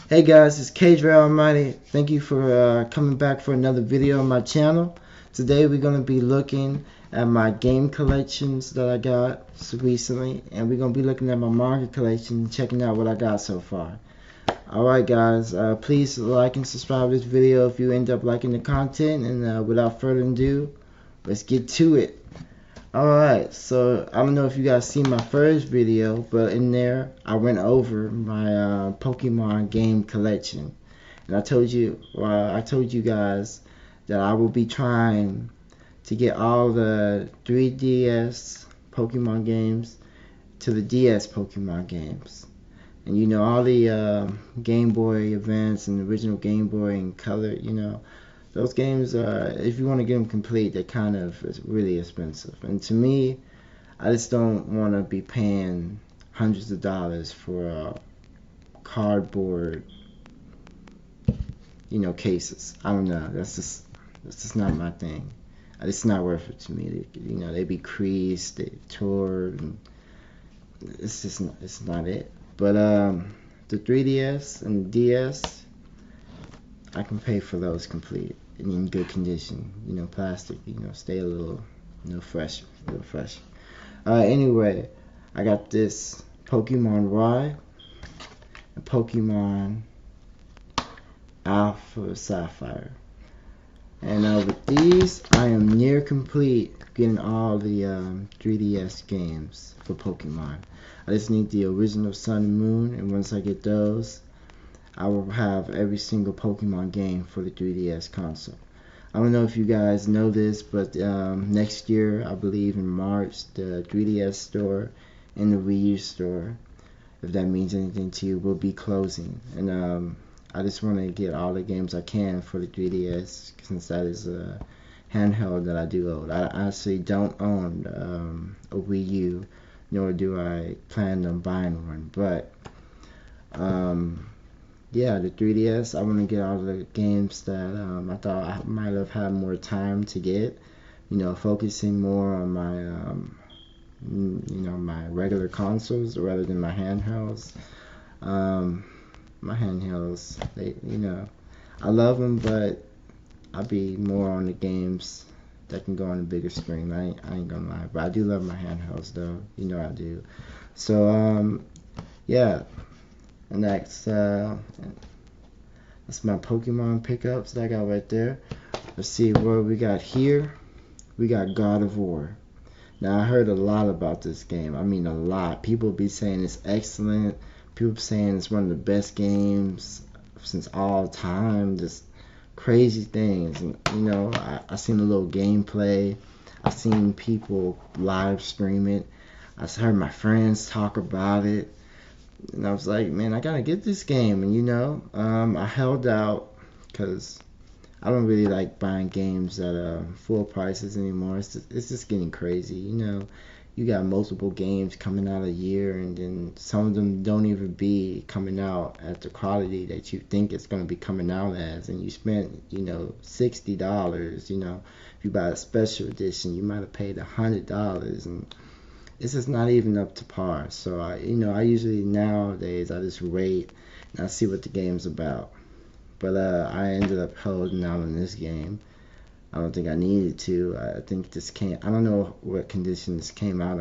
Hey guys, it's K-dre Almighty. Thank you for coming back for another video on my channel. Today we're going to be looking at my game collections that I got recently, and we're going to be looking at my manga collection and checking out what I got so far. Alright guys, please like and subscribe to this video if you end up liking the content, and without further ado, let's get to it. Alright, so I don't know if you guys seen my first video, but in there I went over my Pokemon game collection, and I told you guys that I will be trying to get all the 3DS Pokemon games to the DS Pokemon games, and you know all the Game Boy Advance and the original Game Boy and Color, you know. Those games, if you want to get them complete, they're kind of really expensive. And to me, I just don't want to be paying hundreds of dollars for cardboard, cases. I don't know. That's just not my thing. It's not worth it to me. They be creased, they tore, and it's not it. But the 3DS and the DS, I can pay for those complete and in good condition. Plastic. Stay a little, fresh, a little fresh. Anyway, I got this Pokemon Y and Pokemon Alpha Sapphire, and with these, I am near complete getting all the 3DS games for Pokemon. I just need the original Sun and Moon, and once I get those, I will have every single Pokemon game for the 3DS console. I don't know if you guys know this, but next year, I believe in March, the 3DS store and the Wii U store, if that means anything to you, will be closing. And I just want to get all the games I can for the 3DS, since that is a handheld that I do own. I actually don't own a Wii U, nor do I plan on buying one, but yeah, the 3DS, I want to get all the games that I thought I might have had more time to get, focusing more on my regular consoles rather than my handhelds. My handhelds, I love them, but I'll be more on the games that can go on a bigger screen. I ain't gonna lie, but I do love my handhelds though, I do. So, yeah. And that's my Pokemon pickups that I got right there. Let's see what we got here. We got God of War. Now, I heard a lot about this game. I mean, a lot. People be saying it's excellent. People saying it's one of the best games since all time. Just crazy things. And, I seen a little gameplay. I seen people live stream it. I heard my friends talk about it. And I was like, man, I gotta get this game. And I held out because I don't really like buying games at full prices anymore. It's just getting crazy. You got multiple games coming out a year, and then some of them don't even be coming out at the quality that you think it's gonna be coming out as. And you spent, $60. If you buy a special edition, you might have paid $100, and it's just not even up to par. So I usually nowadays I just rate and I see what the game's about. But I ended up holding out on this game. I don't think I needed to. I think I don't know what condition this came out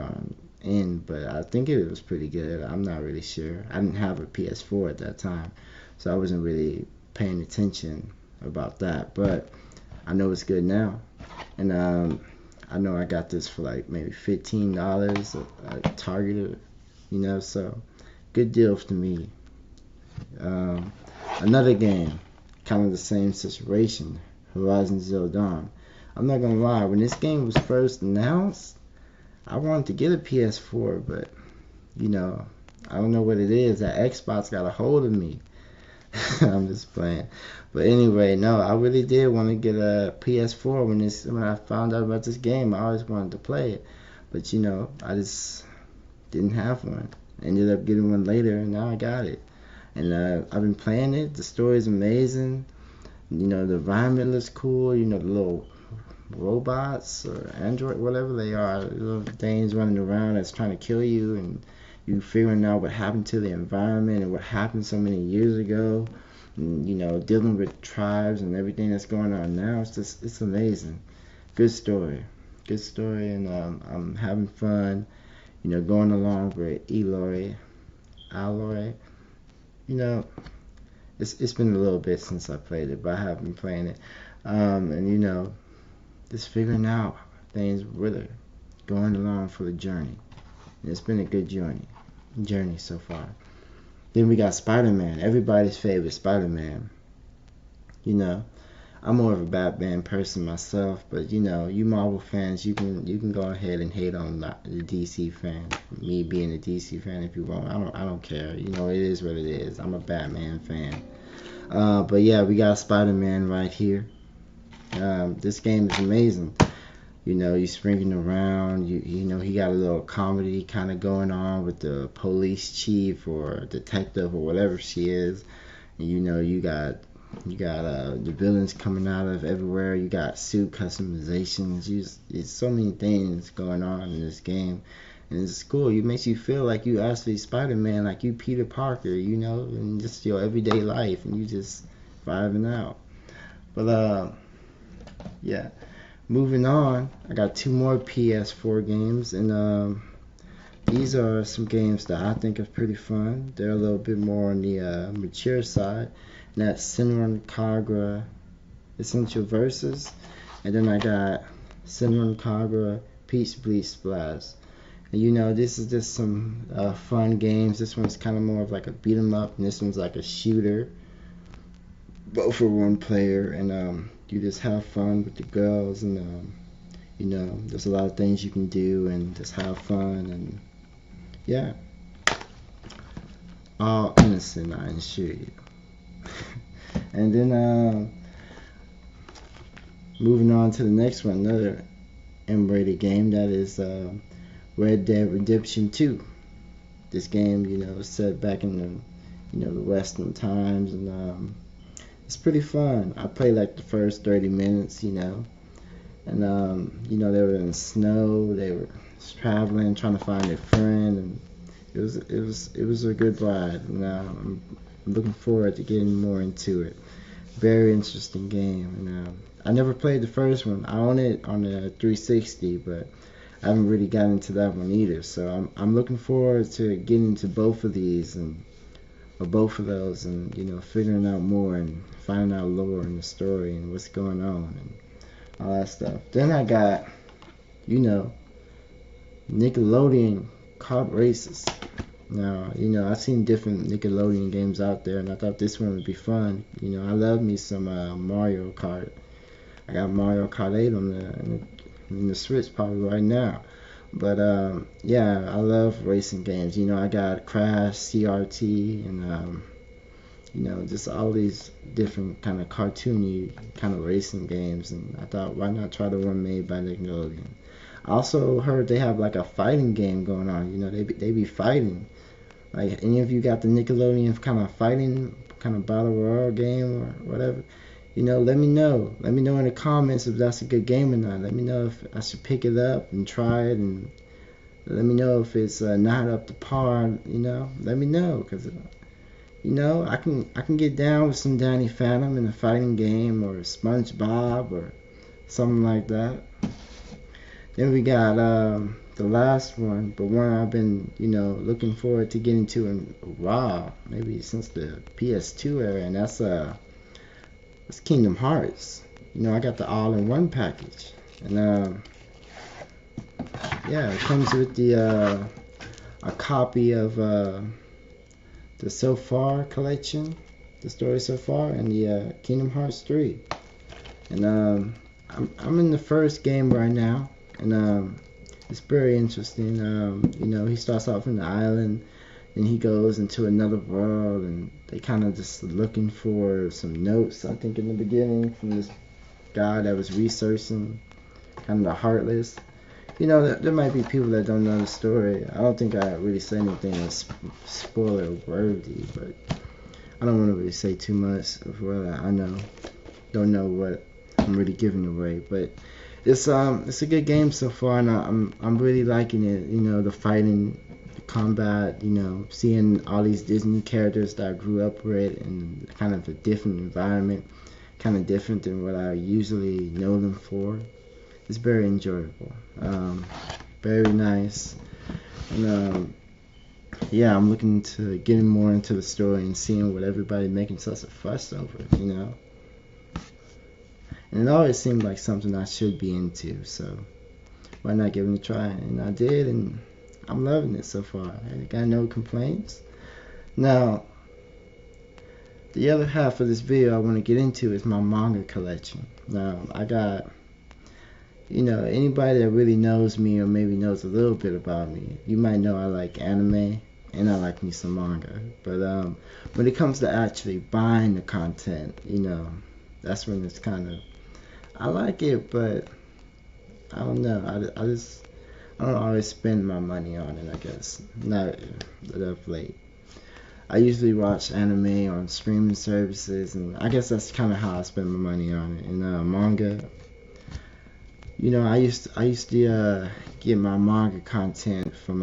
in, but I think it was pretty good. I'm not really sure. I didn't have a PS4 at that time, so I wasn't really paying attention about that. But I know it's good now, and I know I got this for like maybe $15 at Target, so good deal for me. Another game, kind of the same situation, Horizon Zero Dawn. I'm not gonna lie, when this game was first announced, I wanted to get a PS4, but I don't know what it is. That Xbox got a hold of me. I'm just playing. But anyway, no, I really did want to get a PS4 when I found out about this game. I always wanted to play it, but I just didn't have one. Ended up getting one later, and now I got it. And I've been playing it. The story's amazing. The environment looks cool. The little robots or android, whatever they are, little things running around that's trying to kill you, and You figuring out what happened to the environment and what happened so many years ago, and, you know, dealing with tribes and everything that's going on now. It's amazing. Good story, and I'm having fun. You know, going along with Aloy. You know, it's been a little bit since I played it, but I have been playing it. And you know, just figuring out things with her, going along for the journey. And it's been a good journey so far. Then we got Spider-Man, everybody's favorite Spider-Man. You know, I'm more of a Batman person myself, but you know, you Marvel fans, you can go ahead and hate on the DC fan. Me being a DC fan, if you want, I don't care. You know, it is what it is. I'm a Batman fan. But yeah, we got Spider-Man right here. This game is amazing. You know, he's springing around. You know, he got a little comedy kind of going on with the police chief or detective or whatever she is. And, you know, you got the villains coming out of everywhere. You got suit customizations. There's so many things going on in this game, and it's cool. It makes you feel like you actually Spider-Man, like you Peter Parker. You know, in just your everyday life, and you just vibing out. But yeah. Moving on, I got 2 more PS4 games, and these are some games that I think are pretty fun. They're a little bit more on the mature side. And that's Senran Kagura Essential Versus, and then I got Senran Kagura Peach Bleach Blast. And you know, this is just some fun games. This one's kind of more of like a beat 'em up, and this one's like a shooter. Both for one player, and you just have fun with the girls, and you know, there's a lot of things you can do and just have fun, and yeah, all innocent, I assure you. And then moving on to the next one, another M-rated game, that is Red Dead Redemption 2. This game, you know, is set back in the, you know, the Western times, and it's pretty fun. I played like the first 30 minutes, you know, and you know, they were in the snow, they were traveling, trying to find their friend, and it was a good ride. And I'm looking forward to getting more into it. Very interesting game, and I never played the first one. I own it on the 360, but I haven't really gotten into that one either. So I'm looking forward to getting into both of these, or both of those, and you know, figuring out more and finding out lore and the story and what's going on and all that stuff. Then I got, you know, Nickelodeon kart races. Now, you know, I've seen different Nickelodeon games out there, and I thought this one would be fun. You know, I love me some Mario Kart. I got Mario Kart 8 on the Switch probably right now. But yeah, I love racing games. You know, I got Crash, CRT, and you know, just all these different kind of cartoony kind of racing games. And I thought, why not try the one made by Nickelodeon? I also heard they have like a fighting game going on. You know, they be fighting. Like, any of you got the Nickelodeon kind of fighting, kind of battle royale game or whatever? You know, let me know. Let me know in the comments if that's a good game or not. Let me know if I should pick it up and try it, and let me know if it's not up to par. You know, let me know, because you know, I can get down with some Danny Phantom in a fighting game, or SpongeBob or something like that. Then we got the last one, but one I've been, you know, looking forward to getting to in a while, maybe since the PS2 era, and that's Kingdom Hearts. You know, I got the all-in-one package, and yeah, it comes with the a copy of the So Far collection, the story So Far, and the Kingdom Hearts 3. And I'm in the first game right now, and it's very interesting. You know, he starts off in the island, and he goes into another world, and they kind of just looking for some notes, I think, in the beginning from this guy that was researching kind of the Heartless. You know, there might be people that don't know the story. I don't think I really say anything that's spoiler worthy, but I don't want to really say too much of what I know. Don't know what I'm really giving away, but it's a good game so far, and I'm really liking it. You know, the fighting, the combat, you know, seeing all these Disney characters that I grew up with in kind of a different environment, kind of different than what I usually know them for. It's very enjoyable, very nice, and yeah, I'm looking to getting more into the story and seeing what everybody making such a fuss over, you know. And it always seemed like something I should be into, so why not give it a try? And I did, and I'm loving it so far. I got no complaints. Now, the other half of this video I want to get into is my manga collection. Now, I got, you know, anybody that really knows me or maybe knows a little bit about me, you might know I like anime and I like me some manga. But when it comes to actually buying the content, you know, that's when it's kind of, I like it, but I don't know. I don't always spend my money on it, I guess. Not of late. I usually watch anime on streaming services, and I guess that's kind of how I spend my money on it. And manga, you know, I used to get my manga content from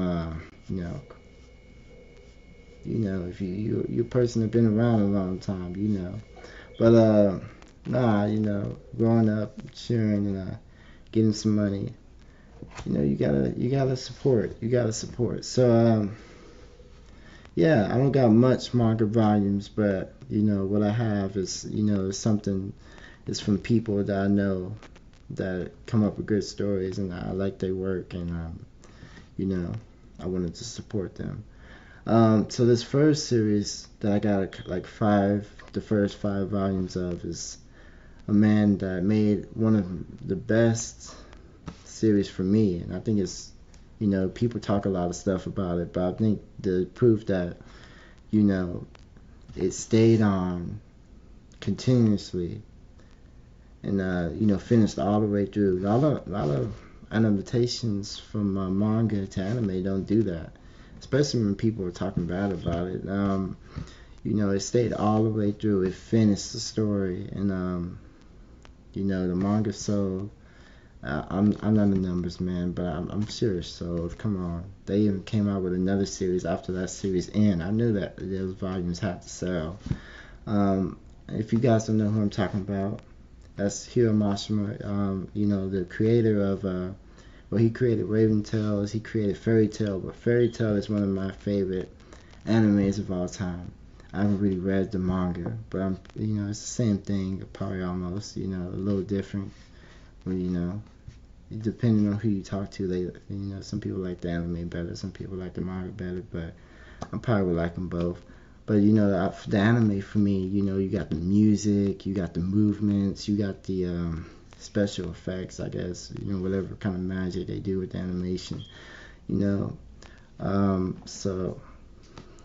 you know, if you're a person that's been around a long time, you know. But nah, you know, growing up, sharing and getting some money, you know, you gotta support. You gotta support. So yeah, I don't got much manga volumes, but you know what I have is, you know, something. It's from people that I know that come up with good stories, and I like their work, and you know, I wanted to support them. So this first series that I got like the first 5 volumes of is a man that made one of the best series for me, and I think it's, you know, people talk a lot of stuff about it, but I think the proof that, you know, it stayed on continuously and you know, finished all the way through. A lot of adaptations from manga to anime don't do that, especially when people are talking bad about it. You know, it stayed all the way through. It finished the story, and you know, the manga sold. I'm not a numbers man, but I'm sure it sold. Come on, they even came out with another series after that series ended. I knew that those volumes had to sell. If you guys don't know who I'm talking about, that's Hiro Mashima. You know, the creator of well, he created Raven Tales, he created Fairy Tail, but Fairy Tail is one of my favorite animes of all time. I haven't really read the manga, but you know, it's the same thing, probably almost, you know, a little different. But you know, depending on who you talk to, they, you know, some people like the anime better, some people like the manga better, but I probably would like them both. But you know, the anime for me, you know, you got the music, you got the movements, you got the special effects, I guess, you know, whatever kind of magic they do with the animation, you know. So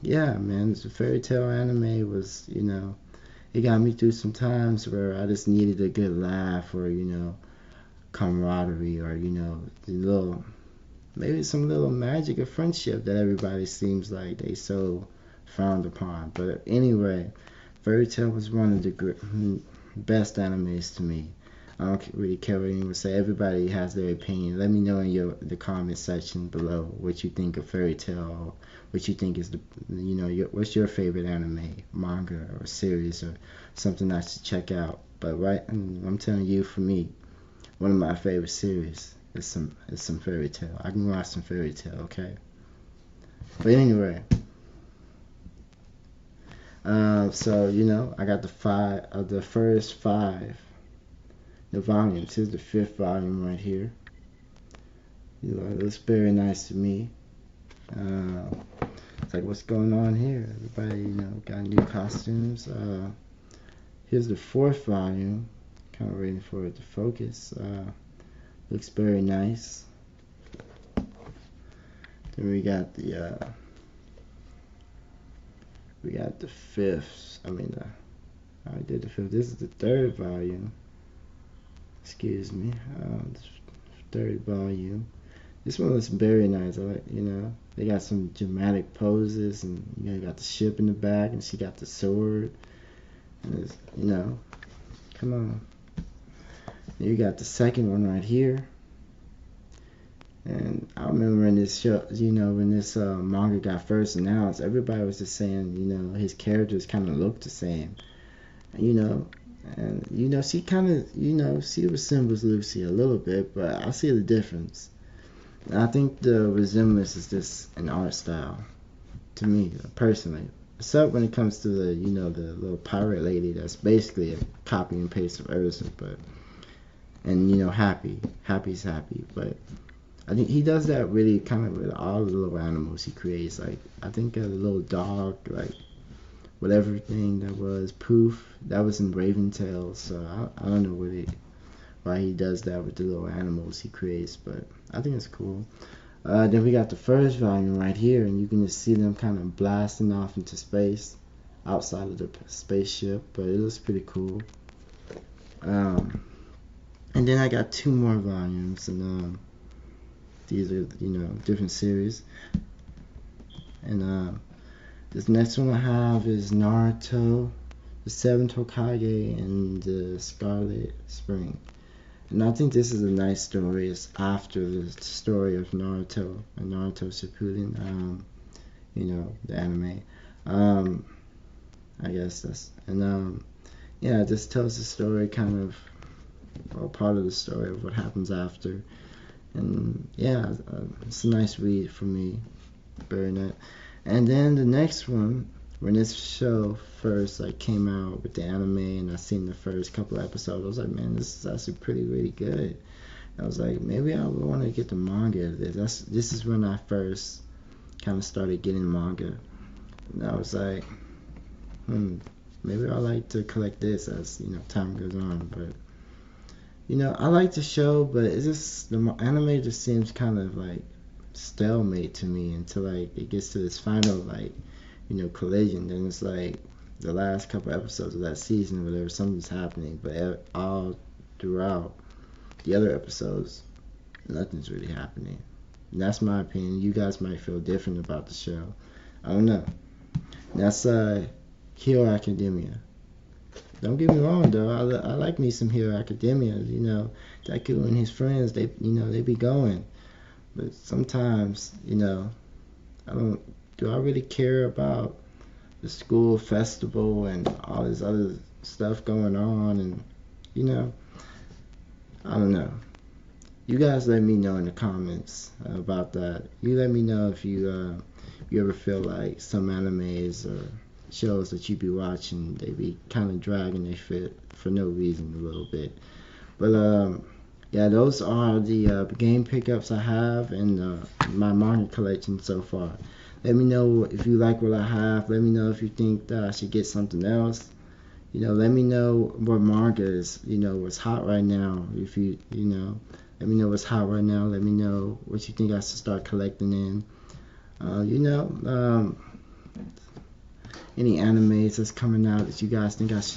yeah, man, the Fairy Tail anime was, you know, it got me through some times where I just needed a good laugh, or you know, camaraderie, or you know, the little, maybe some little magic of friendship that everybody seems like they so frowned upon. But anyway, Fairy Tail was one of the best animes to me. I don't really care what anyone say. Everybody has their opinion. Let me know in the comment section below what you think of Fairy Tail, what you think is the, you know, what's your favorite anime, manga, or series, or something I should check out. But right, I'm telling you, for me, one of my favorite series is some Fairy Tail. I can watch some Fairy Tail, okay? But anyway, so you know, I got the first 5 the volumes. Here's the 5th volume right here. You know, it looks very nice to me. It's like, what's going on here? Everybody, you know, got new costumes. Here's the 4th volume. Kind of waiting for it to focus. Looks very nice. Then we got the 5th. I did the 5th. This is the 3rd volume. Excuse me. The 3rd volume. This one looks very nice. I like, you know, they got some dramatic poses, and you know, you got the ship in the back, and she got the sword. And it's, you know, come on. You got the 2nd one right here. And I remember when this show, when this manga got first announced, everybody was just saying, his characters kind of looked the same, you know, and she kind of, she resembles Lucy a little bit, but I see the difference. And I think the resemblance is just an art style to me personally. Except when it comes to the, the little pirate lady that's basically a copy and paste of Ursa, but and happy's happy, but I think he does that really kind of with all the little animals he creates. Like I think the little dog, like whatever thing that was, Poof, that was in Raven Tales. So I don't know why he does that with the little animals he creates, but I think it's cool. Then we got the first volume right here, and you can just see them kind of blasting off into space outside of the spaceship, but it looks pretty cool. And then I got 2 more volumes, and these are, different series. And this next one I have is Naruto, the 7th Hokage, and the Scarlet Spring. And I think this is a nice story. It's after the story of Naruto and Naruto Shippuden, the anime. I guess that's, and yeah, it just tells the story kind of, well, part of the story of what happens after. And yeah, it's a nice read for me, very nice. And then the next one, when this show first came out with the anime, and I seen the first couple of episodes, I was like, man, this is actually really good. I was like, maybe I would want to get the manga of this. This is when I first kind of started getting manga, and I was like, maybe I like to collect this as time goes on. But I like the show, but it's just the anime just seems kind of like stalemate to me until it gets to this final collision. Then it's like the last couple episodes of that season, whatever, something's happening, but all throughout the other episodes, nothing's really happening. And that's my opinion. You guys might feel different about the show. I don't know. And that's Hero Academia. Don't get me wrong though. I like me some Hero Academia. Deku and his friends, they be going. But sometimes, I don't. Do I really care about the school festival and all this other stuff going on? And I don't know. You guys let me know in the comments about that. You let me know if you ever feel like some animes or shows that you be watching, they be kind of dragging their feet for no reason a little bit. But yeah, those are the game pickups I have in my manga collection so far. Let me know if you like what I have. Let me know if you think that I should get something else. Let me know what manga is, what's hot right now. If let me know what's hot right now. Let me know what you think I should start collecting in. Any animes that's coming out that you guys think I should